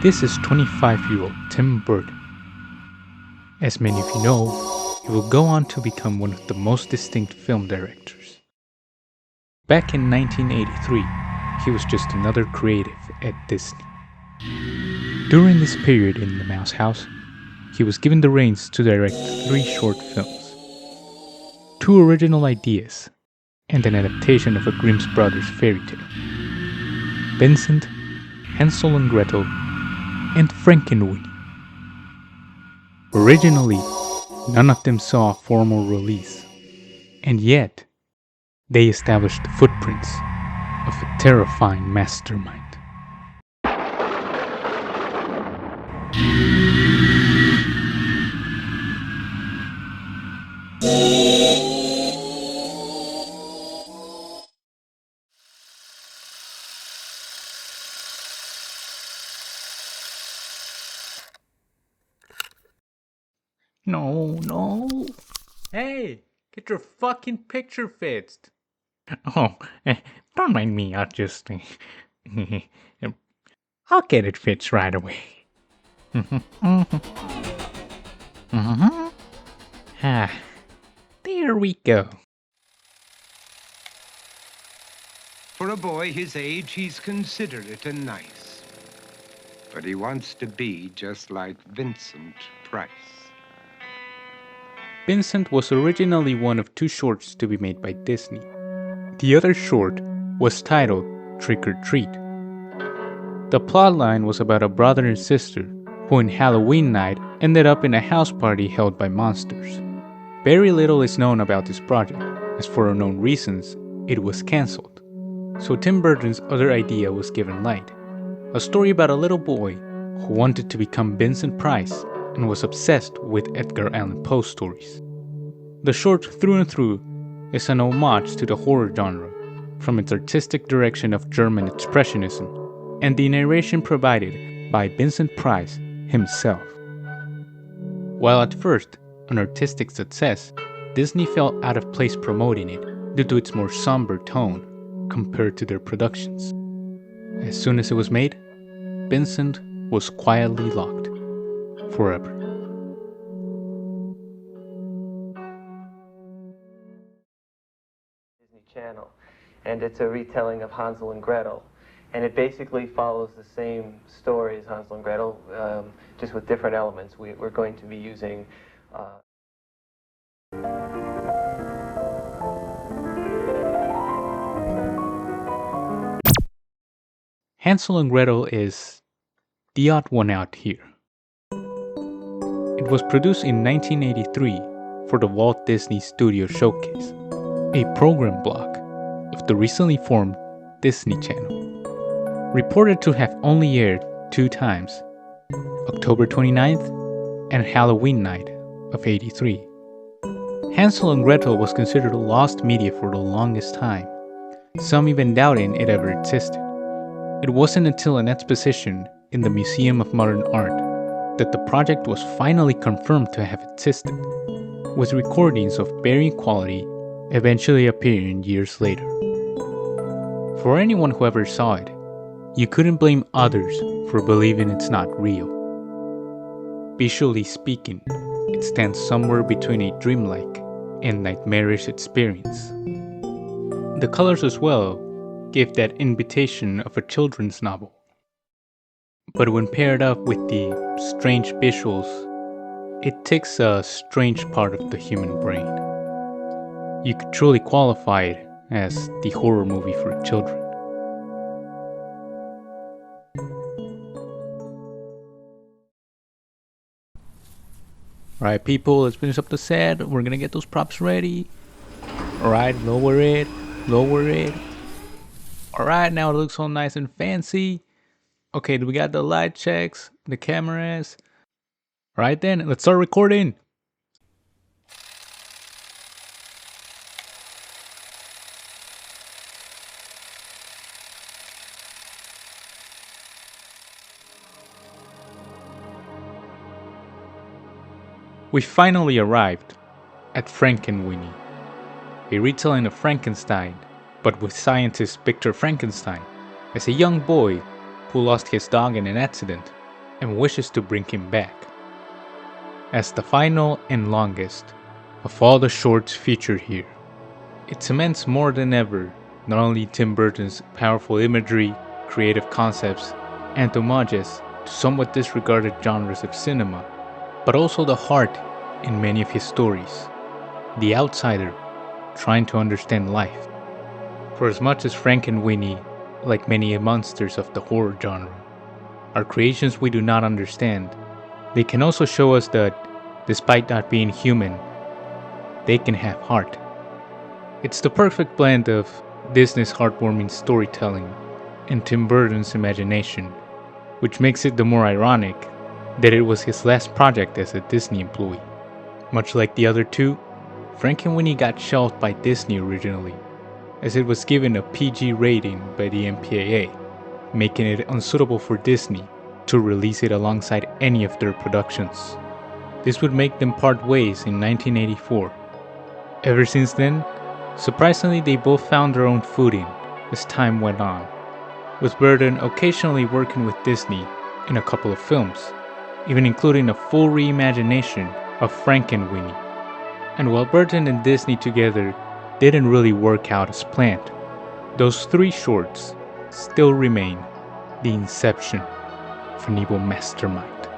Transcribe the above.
This is 25-year-old Tim Burton. As many of you know, he will go on to become one of the most distinct film directors. Back in 1983, he was just another creative at Disney. During this period in the Mouse House, he was given the reins to direct 3 short films, 2 original ideas, and an adaptation of a Grimm Brothers fairy tale. Vincent, Hansel and Gretel, and Frankenweenie. Originally, none of them saw a formal release, and yet, they established the footprints of a terrifying mastermind. No. Hey, get your fucking picture fixed. Oh, don't mind me. I'll just... I'll get it fixed right away. There we go. For a boy his age, he's considerate and nice. But he wants to be just like Vincent Price. Vincent was originally one of 2 shorts to be made by Disney. The other short was titled Trick or Treat. The plotline was about a brother and sister who on Halloween night ended up in a house party held by monsters. Very little is known about this project, as for unknown reasons, it was cancelled. So Tim Burton's other idea was given light. A story about a little boy who wanted to become Vincent Price and was obsessed with Edgar Allan Poe stories. The short through and through is an homage to the horror genre, from its artistic direction of German Expressionism and the narration provided by Vincent Price himself. While at first an artistic success, Disney felt out of place promoting it due to its more somber tone compared to their productions. As soon as it was made, Vincent was quietly locked forever. Disney Channel, and it's a retelling of Hansel and Gretel, and it basically follows the same story as Hansel and Gretel, just with different elements. We're going to be using Hansel and Gretel is the odd one out here. It was produced in 1983 for the Walt Disney Studio Showcase, a program block of the recently formed Disney Channel. Reported to have only aired 2 times, October 29th and Halloween night of '83. Hansel and Gretel was considered lost media for the longest time, some even doubting it ever existed. It wasn't until an exposition in the Museum of Modern Art that the project was finally confirmed to have existed, with recordings of varying quality eventually appearing years later. For anyone who ever saw it, you couldn't blame others for believing it's not real. Visually speaking, it stands somewhere between a dreamlike and nightmarish experience. The colors as well give that invitation of a children's novel. But when paired up with the strange visuals, it takes a strange part of the human brain. You could truly qualify it as the horror movie for children. Alright people, let's finish up the set. We're gonna get those props ready. Alright, lower it. Alright, now it looks all nice and fancy. Okay, we got the light checks, the cameras. Alright then, let's start recording. We finally arrived at Frankenweenie, a retelling of Frankenstein, but with scientist Victor Frankenstein as a young boy who lost his dog in an accident and wishes to bring him back. As the final and longest of all the shorts featured here, it cements more than ever not only Tim Burton's powerful imagery, creative concepts, and homages to somewhat disregarded genres of cinema, but also the heart in many of his stories, the outsider trying to understand life. For as much as Frank and Winnie, like many monsters of the horror genre, are creations we do not understand, they can also show us that, despite not being human, they can have heart. It's the perfect blend of Disney's heartwarming storytelling and Tim Burton's imagination, which makes it the more ironic that it was his last project as a Disney employee. Much like the other two, Frank and Winnie got shelved by Disney originally, as it was given a PG rating by the MPAA, making it unsuitable for Disney to release it alongside any of their productions. This would make them part ways in 1984. Ever since then, surprisingly they both found their own footing as time went on, with Burton occasionally working with Disney in a couple of films, even including a full reimagination of Frank and Winnie. And while Burton and Disney together didn't really work out as planned, those three shorts still remain the inception of an evil mastermind.